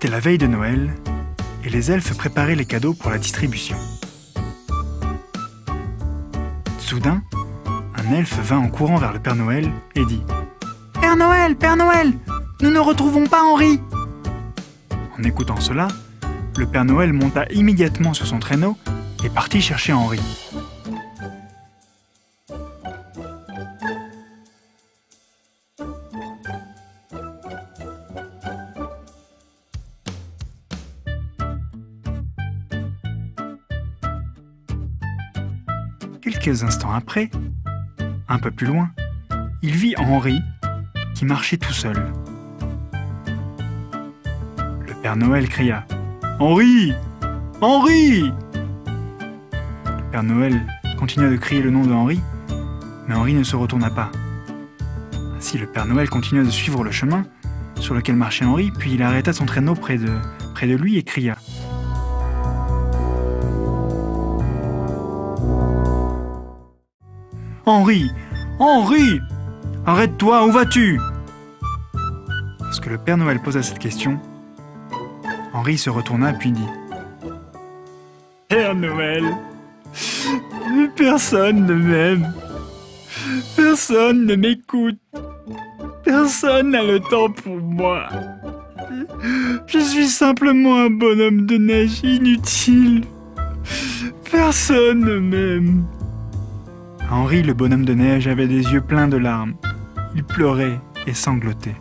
C'était la veille de Noël, et les elfes préparaient les cadeaux pour la distribution. Soudain, un elfe vint en courant vers le Père Noël et dit « Père Noël, nous ne retrouvons pas Henri !» En écoutant cela, le Père Noël monta immédiatement sur son traîneau et partit chercher Henri. Quelques instants après, un peu plus loin, il vit Henri qui marchait tout seul. Le Père Noël cria « Henri! Henri !» Le Père Noël continua de crier le nom de Henri, mais Henri ne se retourna pas. Ainsi, le Père Noël continua de suivre le chemin sur lequel marchait Henri, puis il arrêta son traîneau près de lui et cria « Henri! Henri! Arrête-toi, où vas-tu » Lorsque le Père Noël posa cette question, Henri se retourna puis dit « Père Noël, personne ne m'aime, personne ne m'écoute, personne n'a le temps pour moi. Je suis simplement un bonhomme de neige inutile, personne ne m'aime. » Henri, le bonhomme de neige, avait des yeux pleins de larmes. Il pleurait et sanglotait.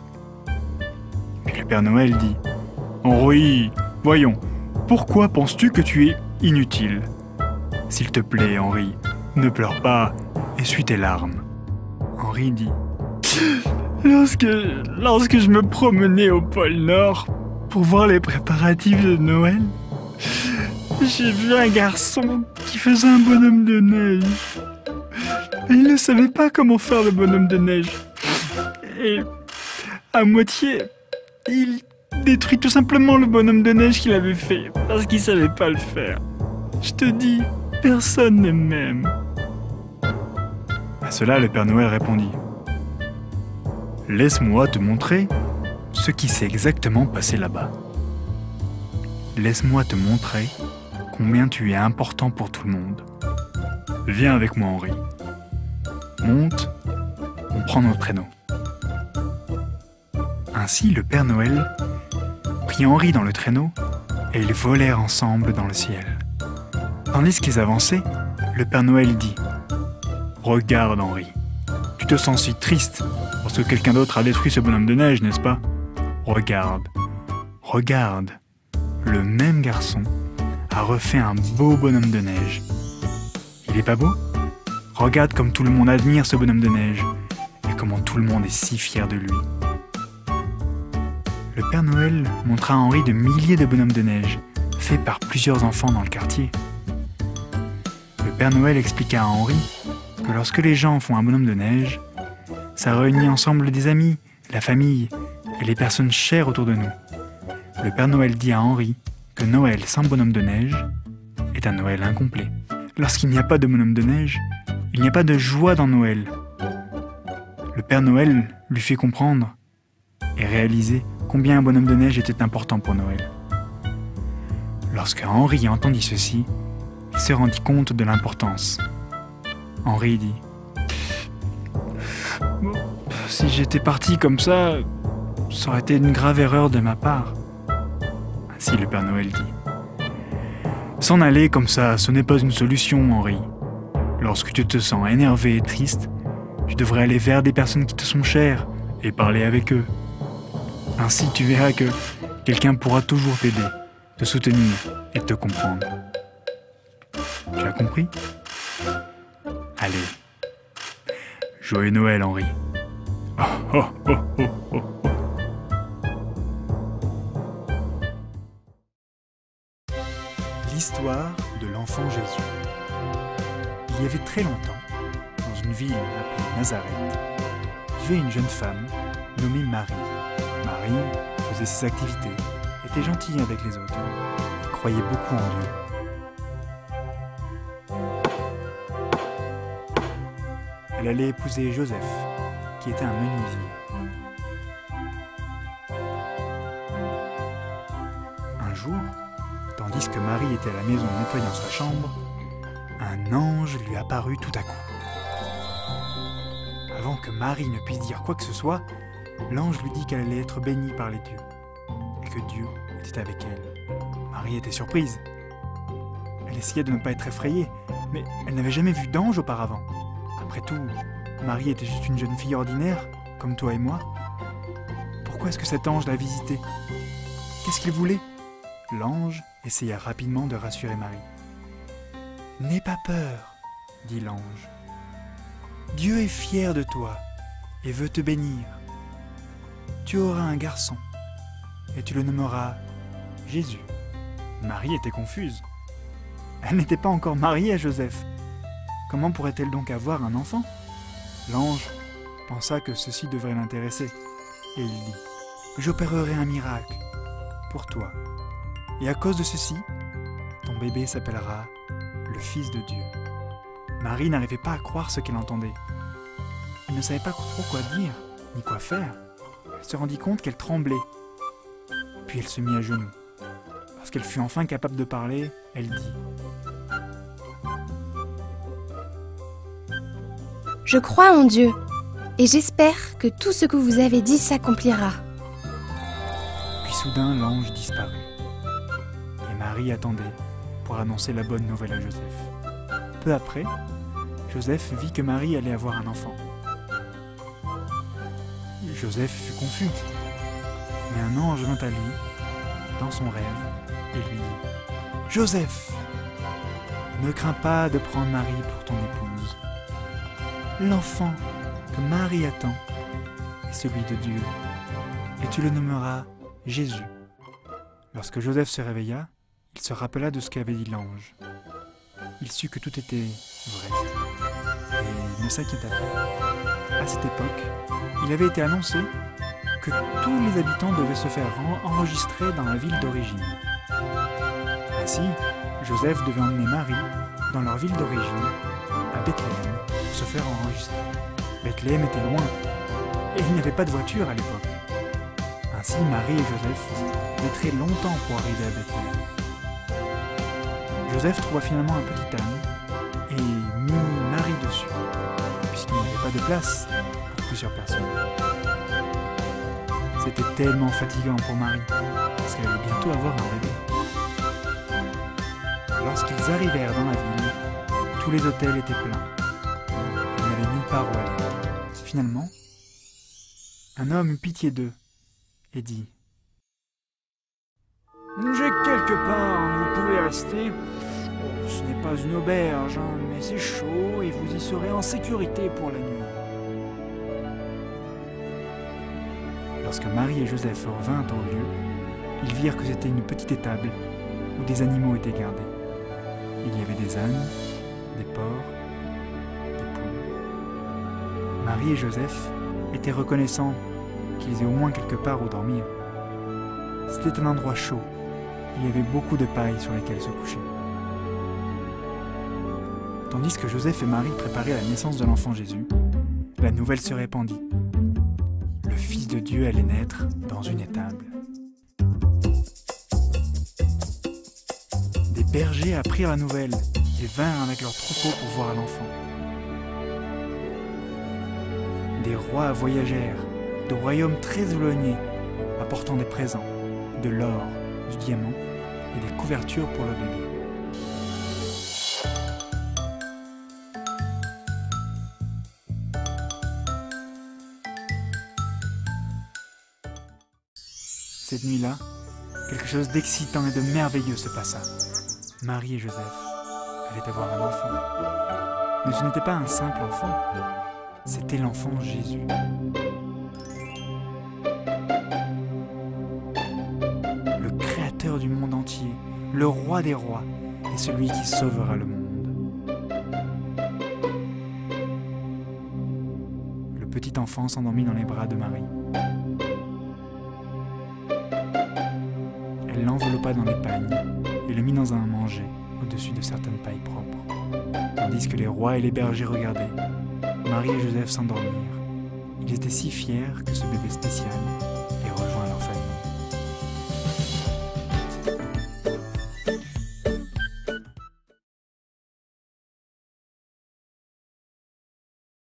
Puis le Père Noël dit « Henri, voyons, pourquoi penses-tu que tu es inutile ? S'il te plaît, Henri, ne pleure pas, essuie tes larmes. » Henri dit « Lorsque je me promenais au pôle Nord pour voir les préparatifs de Noël, j'ai vu un garçon qui faisait un bonhomme de neige. Et il ne savait pas comment faire le bonhomme de neige. Et à moitié, il détruit tout simplement le bonhomme de neige qu'il avait fait parce qu'il ne savait pas le faire. Je te dis, personne ne m'aime. » À cela, le Père Noël répondit « Laisse-moi te montrer ce qui s'est exactement passé là-bas. Laisse-moi te montrer combien tu es important pour tout le monde. Viens avec moi, Henri. Monte, on prend notre traîneau. » Ainsi, le Père Noël prit Henri dans le traîneau et ils volèrent ensemble dans le ciel. Tandis qu'ils avançaient, le Père Noël dit « Regarde, Henri, tu te sens si triste parce que quelqu'un d'autre a détruit ce bonhomme de neige, n'est-ce pas? Regarde, regarde, le même garçon a refait un beau bonhomme de neige. Il est pas beau? Regarde comme tout le monde admire ce bonhomme de neige et comment tout le monde est si fier de lui. » Le Père Noël montra à Henri de milliers de bonhommes de neige, faits par plusieurs enfants dans le quartier. Le Père Noël expliqua à Henri que lorsque les gens font un bonhomme de neige, ça réunit ensemble des amis, la famille et les personnes chères autour de nous. Le Père Noël dit à Henri que Noël sans bonhomme de neige est un Noël incomplet. Lorsqu'il n'y a pas de bonhomme de neige, il n'y a pas de joie dans Noël. Le Père Noël lui fit comprendre et réaliser combien un bonhomme de neige était important pour Noël. Lorsque Henri entendit ceci, il se rendit compte de l'importance. Henri dit « Bon, si j'étais parti comme ça aurait été une grave erreur de ma part. » Ainsi le Père Noël dit « S'en aller comme ça, ce n'est pas une solution, Henri. Lorsque tu te sens énervé et triste, tu devrais aller vers des personnes qui te sont chères et parler avec eux. Ainsi, tu verras que quelqu'un pourra toujours t'aider, te soutenir et te comprendre. Tu as compris? Allez, joyeux Noël, Henri. Oh, oh, oh, oh, oh, oh. L'histoire de l'enfant Jésus. Il y avait très longtemps, dans une ville appelée Nazareth, vivait une jeune femme nommée Marie. Marie faisait ses activités, était gentille avec les autres et croyait beaucoup en Dieu. Elle allait épouser Joseph, qui était un menuisier. jour, tandis que Marie était à la maison nettoyant sa chambre, un ange lui apparut tout à coup. Avant que Marie ne puisse dire quoi que ce soit, l'ange lui dit qu'elle allait être bénie par les dieux, et que Dieu était avec elle. Marie était surprise. Elle essayait de ne pas être effrayée, mais elle n'avait jamais vu d'ange auparavant. Après tout, Marie était juste une jeune fille ordinaire, comme toi et moi. Pourquoi est-ce que cet ange l'a visitée? Qu'est-ce qu'il voulait? L'ange essaya rapidement de rassurer Marie. « N'aie pas peur, dit l'ange. Dieu est fier de toi et veut te bénir. Tu auras un garçon et tu le nommeras Jésus. » Marie était confuse. Elle n'était pas encore mariée à Joseph. Comment pourrait-elle donc avoir un enfant? L'ange pensa que ceci devrait l'intéresser et il dit « J'opérerai un miracle pour toi. Et à cause de ceci, ton bébé s'appellera le Fils de Dieu. » Marie n'arrivait pas à croire ce qu'elle entendait. Elle ne savait pas trop quoi dire, ni quoi faire. Elle se rendit compte qu'elle tremblait. Puis elle se mit à genoux. Lorsqu'elle fut enfin capable de parler, elle dit « Je crois en Dieu, et j'espère que tout ce que vous avez dit s'accomplira. » Puis soudain, l'ange disparut. Et Marie attendait pour annoncer la bonne nouvelle à Joseph. Peu après, Joseph vit que Marie allait avoir un enfant. Joseph fut confus. Mais un ange vint à lui, dans son rêve, et lui dit « Joseph, ne crains pas de prendre Marie pour ton épouse. L'enfant que Marie attend est celui de Dieu, et tu le nommeras Jésus. » Lorsque Joseph se réveilla, il se rappela de ce qu'avait dit l'ange. Il sut que tout était vrai, et il ne s'inquiéta pas. À cette époque, il avait été annoncé que tous les habitants devaient se faire enregistrer dans la ville d'origine. Ainsi, Joseph devait emmener Marie dans leur ville d'origine, à Bethléem, pour se faire enregistrer. Bethléem était loin, et il n'y avait pas de voiture à l'époque. Ainsi, Marie et Joseph mettraient longtemps pour arriver à Bethléem. Joseph trouva finalement un petit âne et mit Marie dessus, puisqu'il n'y avait pas de place pour plusieurs personnes. C'était tellement fatigant pour Marie, parce qu'elle allait bientôt avoir un bébé. Lorsqu'ils arrivèrent dans la ville, tous les hôtels étaient pleins. Il n'y avait nulle part où aller. Finalement, un homme eut pitié d'eux et dit « J'ai quelque part, vous pouvez rester. Oh, ce n'est pas une auberge, hein, mais c'est chaud et vous y serez en sécurité pour la nuit. » Lorsque Marie et Joseph revinrent au lieu, ils virent que c'était une petite étable où des animaux étaient gardés. Il y avait des ânes, des porcs, des poules. Marie et Joseph étaient reconnaissants qu'ils aient au moins quelque part où dormir. C'était un endroit chaud. Il y avait beaucoup de paille sur lesquelles se coucher. Tandis que Joseph et Marie préparaient la naissance de l'enfant Jésus, la nouvelle se répandit. Le Fils de Dieu allait naître dans une étable. Des bergers apprirent la nouvelle et vinrent avec leurs troupeaux pour voir l'enfant. Des rois voyagèrent de royaumes très éloignés, apportant des présents, de l'or, du diamant et des couvertures pour le bébé. Cette nuit-là, quelque chose d'excitant et de merveilleux se passa. Marie et Joseph allaient avoir un enfant. Mais ce n'était pas un simple enfant, c'était l'enfant Jésus. Le créateur du monde entier, le roi des rois, et celui qui sauvera le monde. Le petit enfant s'endormit dans les bras de Marie. Elle l'enveloppa dans les pagnes et le mit dans un manger au-dessus de certaines pailles propres. Tandis que les rois et les bergers regardaient, Marie et Joseph s'endormirent. Ils étaient si fiers que ce bébé spécial